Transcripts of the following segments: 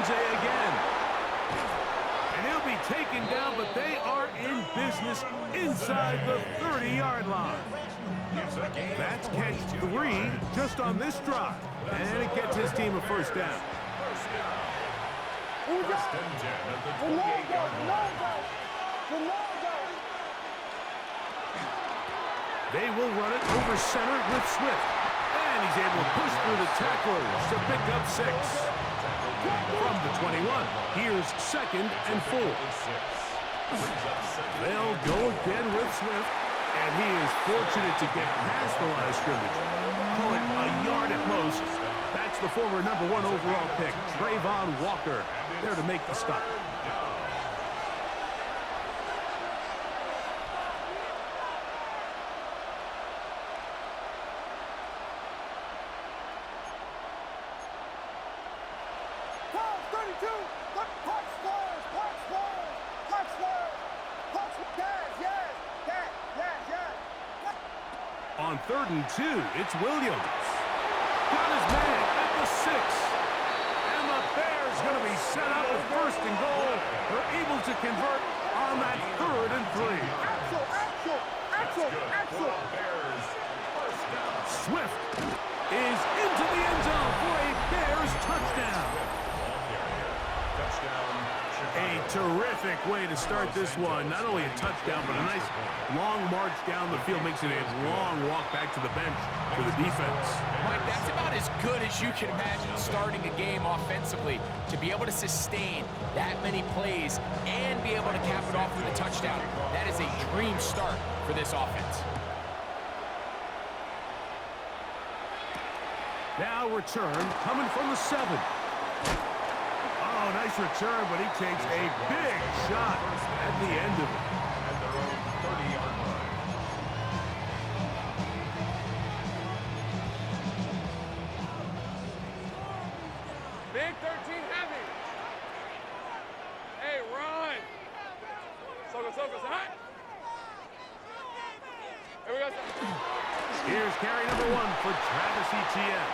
Lindsay again. And he'll be taken down, but they are in business inside the 30-yard line. That's catch 3 just on this drive. And it gets his team a first down. First and 10 at the 28-yard line. They will run it over center with Swift. And he's able to push through the tacklers to pick up 6. From the 21, here's 2nd and 4. They'll go again with Swift. And he is fortunate to get past the line of scrimmage. Call it a yard at most. That's the former #1 overall pick, Trayvon Walker, there to make the stop. On 3rd and 2, it's Williams. Got his man at the 6. And the Bears going to be set up with 1st and goal. They're able to convert on that 3rd and 3. Swift is into the end zone for a Bears touchdown. A terrific way to start this one. Not only a touchdown, but a nice long march down the field. Makes it a long walk back to the bench for the defense. Mike, that's about as good as you can imagine starting a game offensively. To be able to sustain that many plays and be able to cap it off with a touchdown, that is a dream start for this offense. Now return coming from the 7. Oh, nice return, but he takes a big shot at the end of it. At their own 30-yard line. Big 13 heavy. Hey, run. Socos, hot. Here we go. Here's carry #1 for Travis Etienne.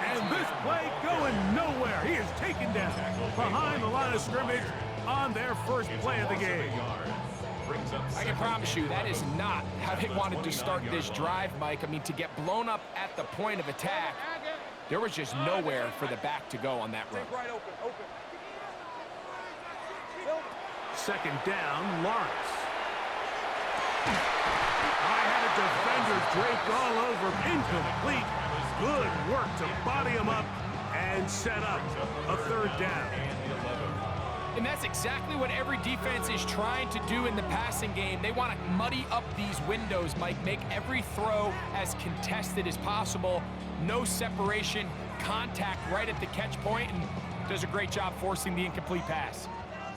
And this play going nowhere. He is taken down behind the line of scrimmage on their first play of the game. I can promise you that is not how they wanted to start this drive, Mike. I mean, to get blown up at the point of attack, there was just nowhere for the back to go on that run. Right open. 2nd down, Lawrence. I had a defender draped all over him. Incomplete. Good work to body him up and set up a 3rd down. And that's exactly what every defense is trying to do in the passing game. They want to muddy up these windows, Mike, make every throw as contested as possible. No separation, contact right at the catch point, and does a great job forcing the incomplete pass.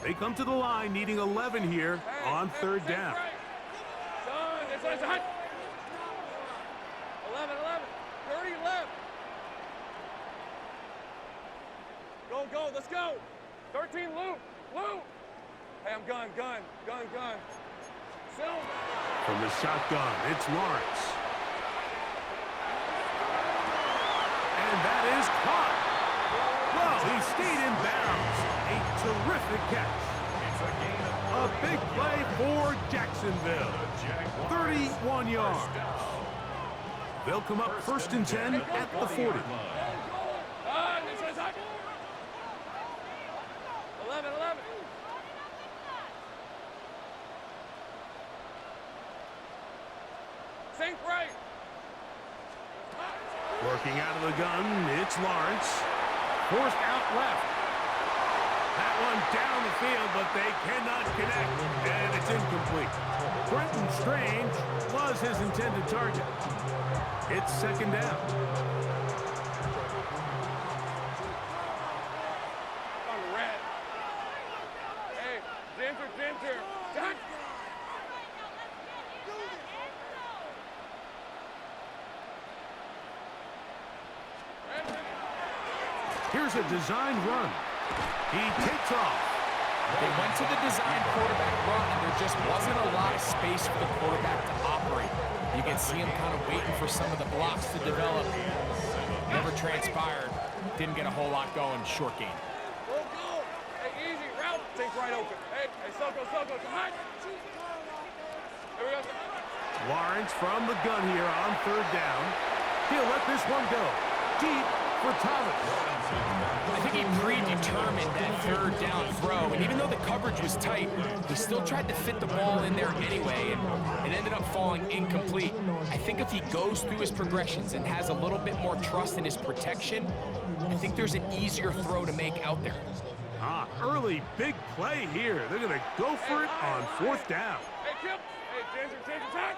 They come to the line needing 11 here on 3rd down. 11, 30 left. Go, let's go. 13, loop. Hey, I'm gun. From the shotgun, it's Lawrence. And that is caught. Well, he stayed in bounds. A terrific catch. A big play for Jacksonville. 31 yards. They'll come up 1st and 10 at the 40. 11. Sink right. Working out of the gun, it's Lawrence. Forced out left. That one down the field, but they cannot connect, and it's incomplete. Brenton Strange was his intended target. It's 2nd down. On the red. Hey, Ginger. Done. Here's a design run. He takes off. They went to the design quarterback run, and there just wasn't a lot of space for the quarterback to operate. You can see him kind of waiting for some of the blocks to develop. Never transpired. Didn't get a whole lot going. Short game. Go. Think right open. Hey, Soko, come on. Here we go. Lawrence from the gun here on third down. He'll let this one go. Deep for Thomas. I think he predetermined that third down throw, and even though the coverage was tight, he still tried to fit the ball in there anyway, and it ended up falling incomplete. I think if he goes through his progressions and has a little bit more trust in his protection, I think there's an easier throw to make out there. Early big play here. They're going to go for it on fourth down. Hey, Kip. Hey, Ginger, attack.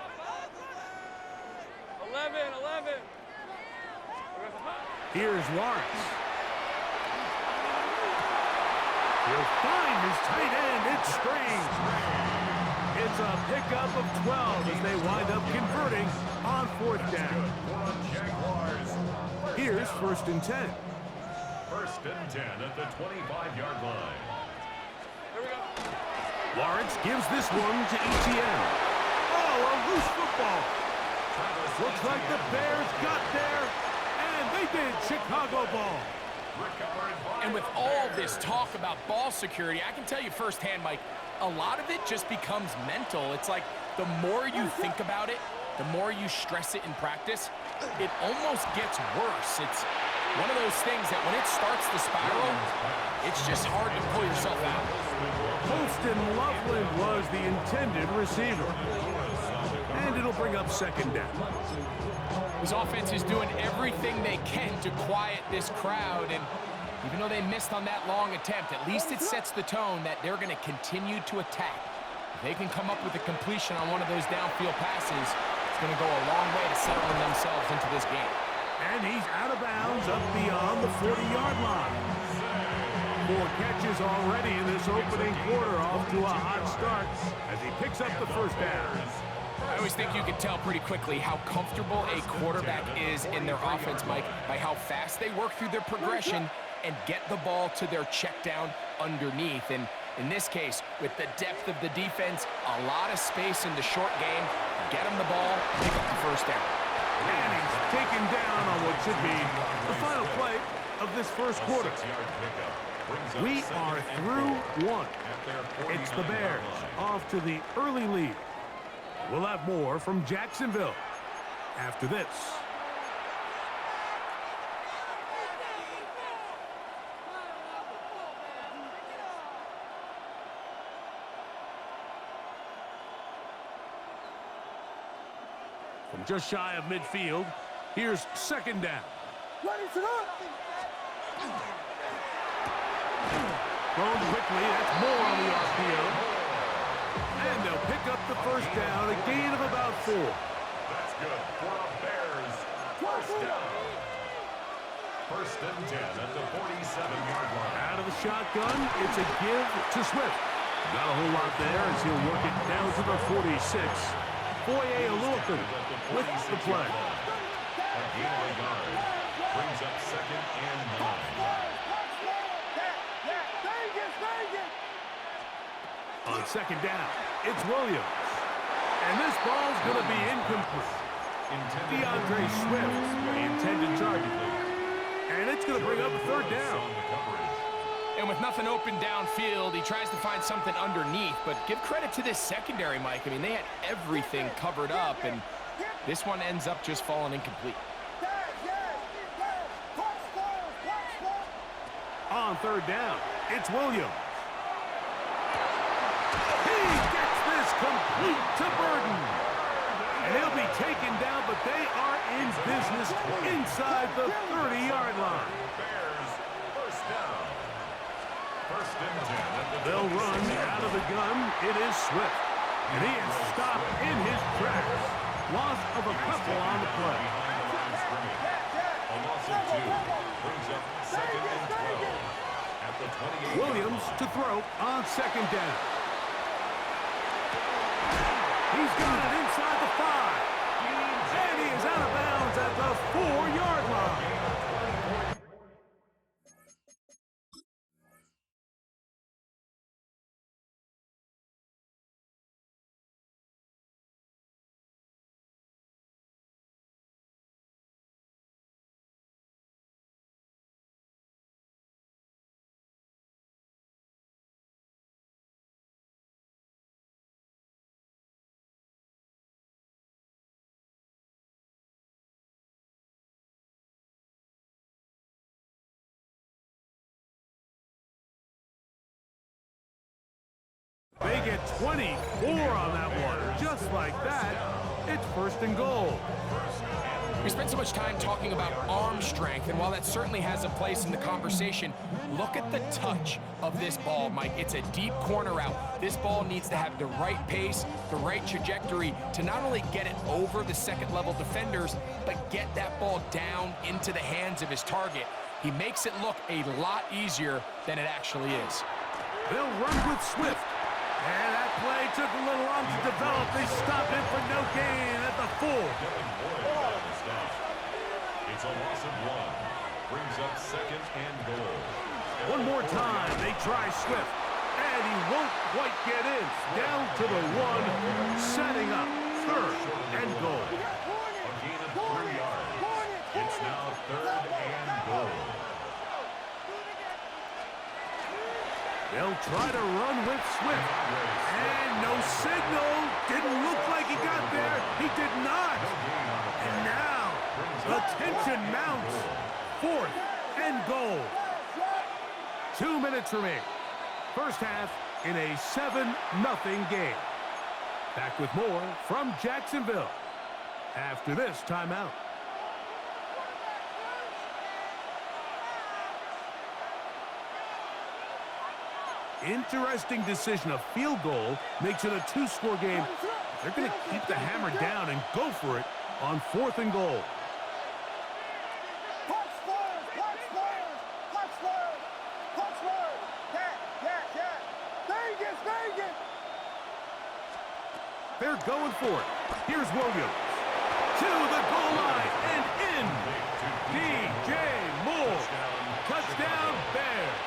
11. Here's Lawrence. He'll find his tight end. It's Strange. It's a pickup of 12 as they wind up converting on fourth down. Here's 1st and 10. 1st and 10 at the 25-yard line. Here we go. Lawrence gives this one to ETN. Oh, a loose football. Looks like the Bears got there, and they did. Chicago ball. And with all this talk about ball security, I can tell you firsthand, Mike, a lot of it just becomes mental. It's like the more you think about it, the more you stress it in practice, it almost gets worse. It's one of those things that when it starts to spiral, it's just hard to pull yourself out. Holston Loveland was the intended receiver. And it'll bring up 2nd down. This offense is doing everything they can to quiet this crowd, and even though they missed on that long attempt, at least it sets the tone that they're going to continue to attack. If they can come up with a completion on one of those downfield passes, it's going to go a long way to settling themselves into this game. And he's out of bounds up beyond the 40-yard line. 4 catches already in this opening quarter, off to a hot start as he picks up the 1st down. I always think you can tell pretty quickly how comfortable a quarterback is in their offense, Mike, by how fast they work through their progression and get the ball to their check down underneath. And in this case, with the depth of the defense, a lot of space in the short game, get them the ball, pick up the 1st down. And he's taken down on what should be the final play of this 1st quarter. We are through 1. It's the Bears off to the early lead. We'll have more from Jacksonville after this. From just shy of midfield, here's 2nd down. Thrown quickly, that's more on the RPO. And they'll pick up the 1st down, a gain of about 4. That's good for the Bears. 1st down. 1st and 10 at the 47-yard line. Out of the shotgun, it's a give to Swift. Not a whole lot there as he'll work it down to the 46. Foye Aluakun with the play. A gain of a yard. Brings up 2nd and 9. On 2nd down, it's Williams. And this ball's going to be incomplete. DeAndre Swift, the intended target. And it's going to bring up a 3rd down. And with nothing open downfield, he tries to find something underneath. But give credit to this secondary, Mike. I mean, they had everything covered up, and this one ends up just falling incomplete. On 3rd down, it's Williams. He gets this complete to Burden. And he'll be taken down, but they are in business inside the 30-yard line. Bears 1st down. 1st and 10 at the They'll run out of the gun. It is Swift. And he is stopped in his tracks. Loss of a couple on the play. A loss of 2 brings up 2nd and 12 at the 28. Williams to throw on 2nd down. He's got it inside the 5. And he is out of bounds at the 4-yard line. get 24 on that one. Just like that, it's 1st and goal. We spent so much time talking about arm strength, and while that certainly has a place in the conversation, look at the touch of this ball, Mike. It's a deep corner route. This ball needs to have the right pace, the right trajectory to not only get it over the second-level defenders, but get that ball down into the hands of his target. He makes it look a lot easier than it actually is. They'll run with Swift. And that play took a little long to develop. They stop it for no gain at the full. It's a loss of 1. Brings up 2nd and goal. One more time, they try Swift. And he won't quite get in. Down to the 1, setting up 3rd and goal. A gain of 3 yards. It's now 3rd and goal. They'll try to run with Swift. And no signal. Didn't look like he got there. He did not. And now, the tension mounts. 4th and goal. 2 minutes remain. First half in a 7-0 game. Back with more from Jacksonville after this timeout. Interesting decision. A field goal makes it a 2-score game. They're going to keep the hammer down and go for it on 4th and goal. They're going for it. Here's Williams. To the goal line and in. DJ Moore. Touchdown Bears.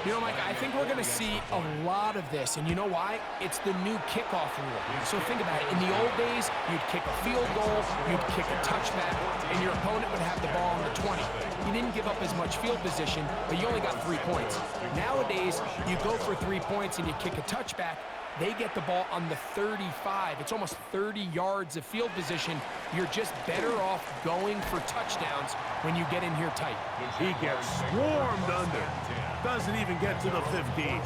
You know, Mike, I think we're going to see a lot of this, and you know why? It's the new kickoff rule. So think about it. In the old days, you'd kick a field goal, you'd kick a touchback, and your opponent would have the ball on the 20. You didn't give up as much field position, but you only got 3 points. Nowadays, you go for 3 points and you kick a touchback, they get the ball on the 35. It's almost 30 yards of field position. You're just better off going for touchdowns when you get in here tight. He gets swarmed under. Doesn't even get to the 15.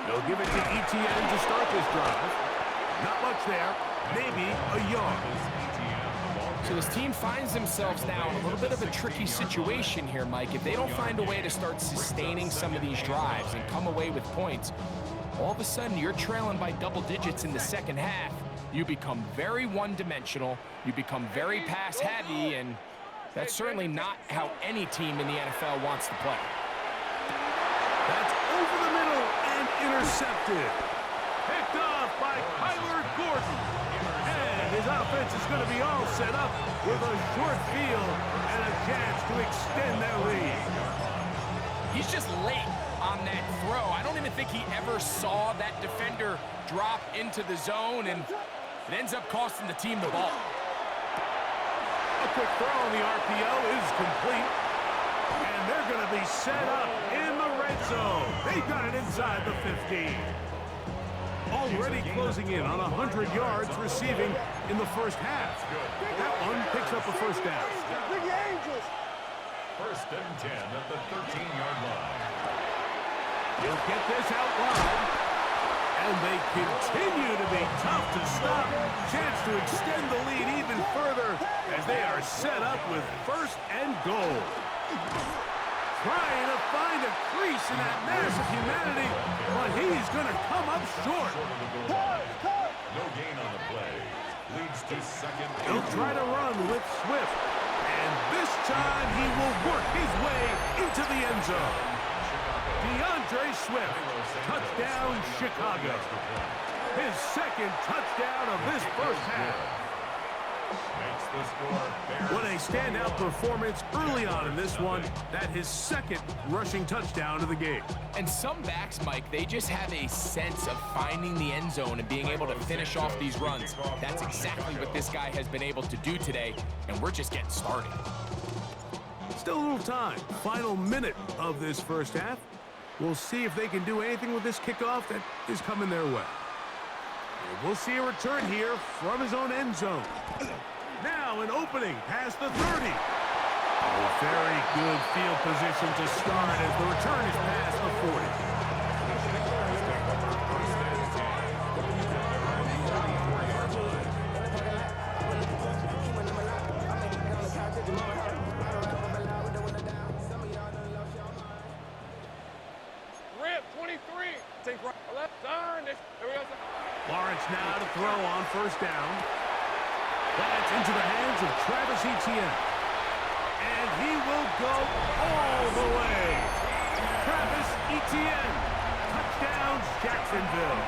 They'll give it to ETN to start this drive. Not much there. Maybe a yard. So this team finds themselves now in a little bit of a tricky situation here, Mike. If they don't find a way to start sustaining some of these drives and come away with points, all of a sudden you're trailing by double digits in the second half. You become very one-dimensional. You become very pass-heavy, and that's certainly not how any team in the NFL wants to play. That's over the middle and intercepted. Picked off by Kyler Gordon. And his offense is going to be all set up with a short field and a chance to extend their lead. He's just late on that throw. I don't even think he ever saw that defender drop into the zone, and it ends up costing the team the ball. A quick throw on the RPO is complete. And they're going to be set up in the red zone. They got it inside the 15. Already closing in on 100 yards receiving in the first half. That one picks up a first down. 1st and 10 at the 13-yard line. He'll get this out wide. And they continue to be tough to stop. Chance to extend the lead even further as they are set up with 1st and goal. Trying to find a crease in that mass of humanity, but he's going to come up short. No gain on the play. Leads to 2nd. He'll try to run with Swift. And this time he will work his way into the end zone. DeAndre Swift, touchdown Chicago. His 2nd touchdown of this first half. Makes the score Bears. What a standout performance early on in this one. That his second rushing touchdown of the game. And some backs, Mike, they just have a sense of finding the end zone and being able to finish off these runs. That's exactly what this guy has been able to do today, and we're just getting started. Still a little time. Final minute of this first half. We'll see if they can do anything with this kickoff that is coming their way. And we'll see a return here from his own end zone. Now an opening past the 30. A very good field position to start as the return is past the 40. Lawrence now to throw on first down. That's into the hands of Travis Etienne. And he will go all the way. Travis Etienne. Touchdown, Jacksonville.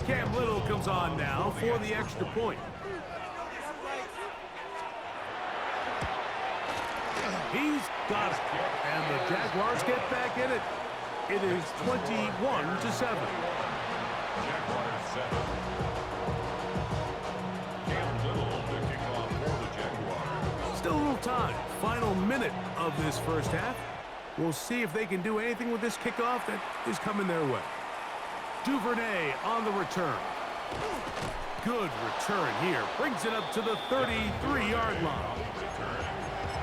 Cam Little comes on now for the extra point. He's got it. And the Jaguars get back in it. It is 21-7. Jaguars 7. Cam Little to kick off for the Jaguars. Still a little time. Final minute of this first half. We'll see if they can do anything with this kickoff that is coming their way. Duvernay on the return. Good return here. Brings it up to the 33-yard line.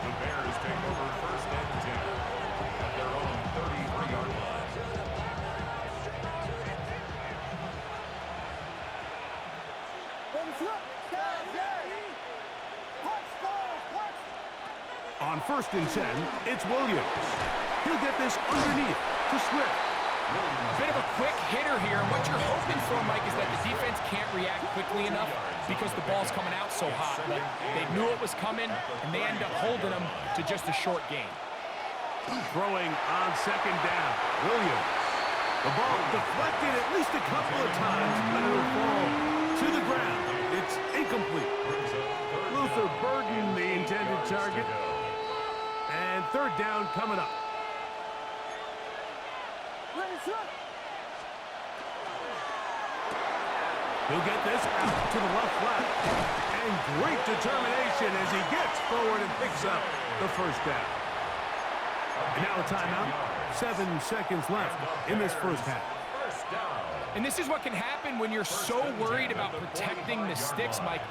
The Bears take over first and 10 at their own 33-yard line. On first and 10, it's Williams. He'll get this underneath to Swift. A bit of a quick hitter here, and what you're hoping for, Mike, is that the defense can't react quickly enough because the ball's coming out so hot. But they knew it was coming, and they end up holding them to just a short gain. Throwing on second down, Williams. The ball deflected at least a couple of times, but it'll fall to the ground. It's incomplete. Luther Burden, the intended target. And third down coming up. He'll get this out to the left flat. And great determination as he gets forward and picks up the first down. And now a timeout. 7 seconds left in this first half. And this is what can happen when you're so worried about protecting the sticks, Mike.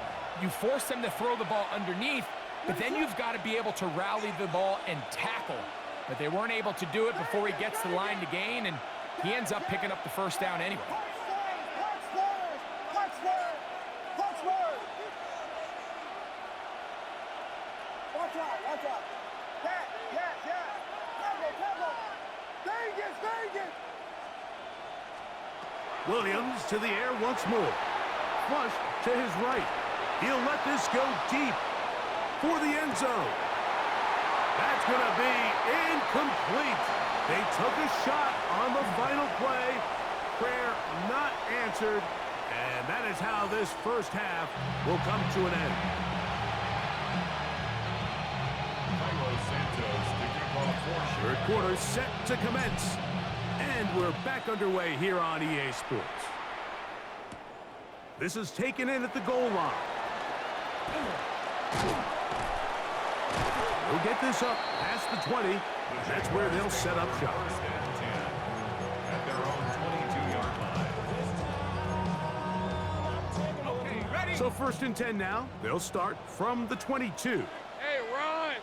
You force them to throw the ball underneath, but then you've got to be able to rally the ball and tackle. But they weren't able to do it before he gets the line to gain, and he ends up picking up the first down anyway. Williams to the air once more. Flush to his right. He'll let this go deep for the end zone. That's going to be incomplete. They took a shot on the final play. Prayer not answered. And that is how this first half will come to an end. Third quarter set to commence. And we're back underway here on EA Sports. This is taken in at the goal line. They'll get this up past the 20. That's where they'll set up shop. First and 10 at their own 22-yard line. Okay, ready? So first and 10 now. They'll start from the 22. Hey, run!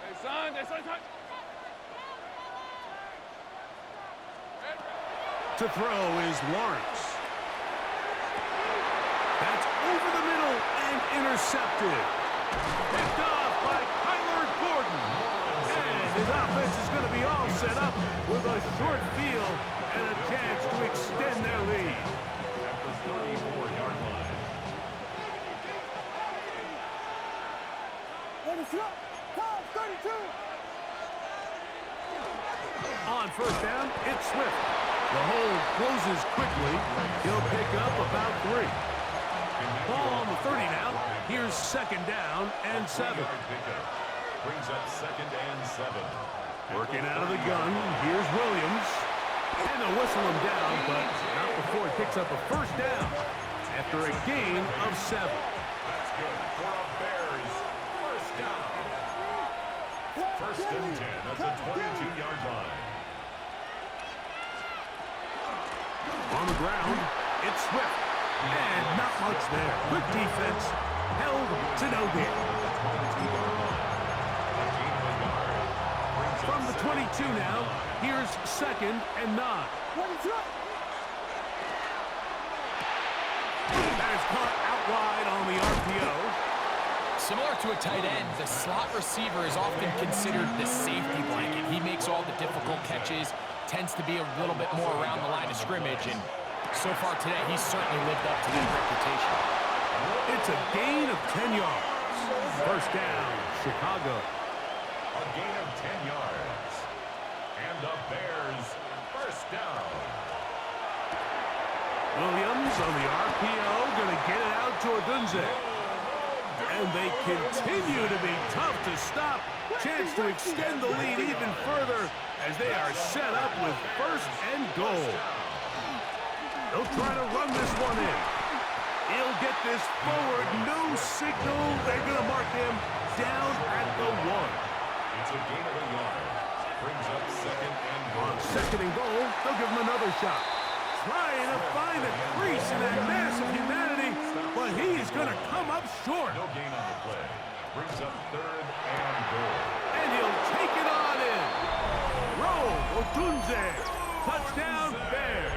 Hey, son, son. To throw is Lawrence. That's over the middle and intercepted. Picked off by Kyler Gordon. And his offense is going to be all set up with a short field and a chance to extend their lead. At the 34-yard line. closes quickly. He'll pick up about 3. Ball on the 30 now. Here's second down and 7. Brings up second and 7. Working out of the gun. Here's Williams. And they'll whistle him down, but not before he picks up a first down after a gain of 7. That's good for a Bears first down. First and 10 at the 22-yard line. On the ground, it's Swift. And not much there. Quick defense. Held to no gain. From the 22 now, here's second and 9. That is caught out wide on the RPO. Similar to a tight end, the slot receiver is often considered the safety blanket. He makes all the difficult catches, tends to be a little bit more around the line of scrimmage, and so far today, he's certainly lived up to that reputation. It's a gain of 10 yards. First down, Chicago. A gain of 10 yards. And the Bears first down. Williams on the RPO, going to get it out to Odunze. And they continue to be tough to stop. Chance to extend the lead even further as they are set up with first and goal. They'll try to run this one in. He'll get this forward. No signal. They're going to mark him down at the 1. It's a gain of a yard. Brings up second and goal. On second and goal, they'll give him another shot. Trying to find a crease in that mass of humanity, but he is going to come up short. No gain on the play. Brings up third and goal. And he'll take it on in. Roll, Odunze. Touchdown, Bears.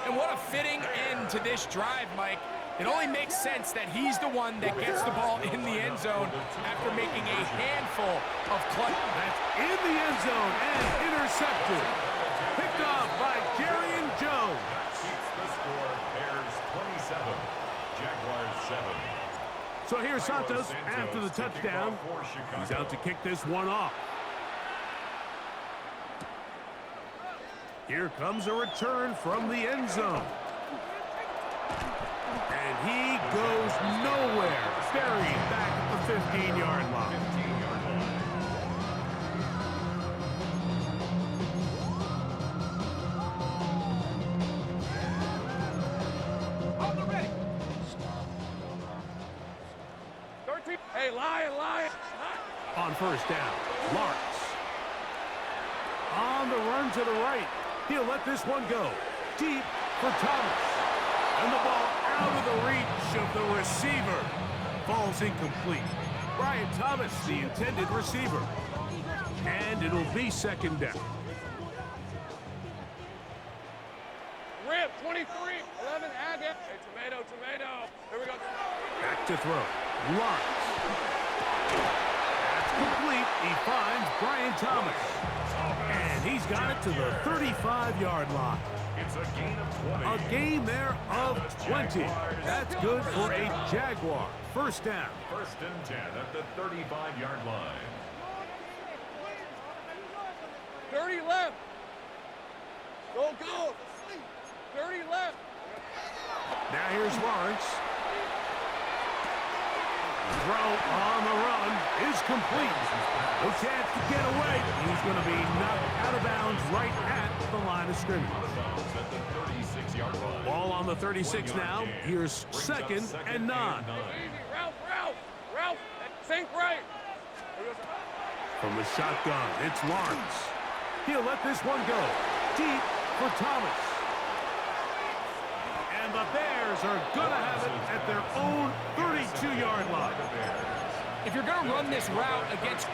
And what a fitting end to this drive, Mike. It only makes sense that he's the one that gets the ball in the end zone after making a handful of clutch. That's in the end zone and intercepted. Picked off by Jerry and Jones. Keeps the score. Bears 27, Jaguars 7. So here's Santos after the touchdown. He's out to kick this one off. Here comes a return from the end zone. And he goes nowhere. Buried back at the 15-yard line. On the ready. 13. Hey, lion. On first down, Lawrence. On the run to the right. He'll let this one go. Deep for Thomas. And the ball out of the reach of the receiver. Falls incomplete. Brian Thomas, the intended receiver. And it'll be second down. Rip, 23, 11, add that. Hey, tomato. Here we go. Back to throw. Lawrence. That's complete. He finds Brian Thomas. And he's got it to the 35-yard line. It's a gain of 20. A gain there of 20. That's good for a Jaguar. First down. First and 10 at the 35-yard line. 30 left. Go. 30 left. Now here's Lawrence. Throw on the run is complete. No chance to get away. He's going to be knocked out of bounds right at the line of scrimmage. At the 36-yard line. Ball on the 36 now. Here's second and 9. Easy, Ralph. Sink right. From the shotgun, it's Lawrence. He'll let this one go. Deep for Thomas. And the Bears are going to have it at their own 32-yard line. If you're going to run this route against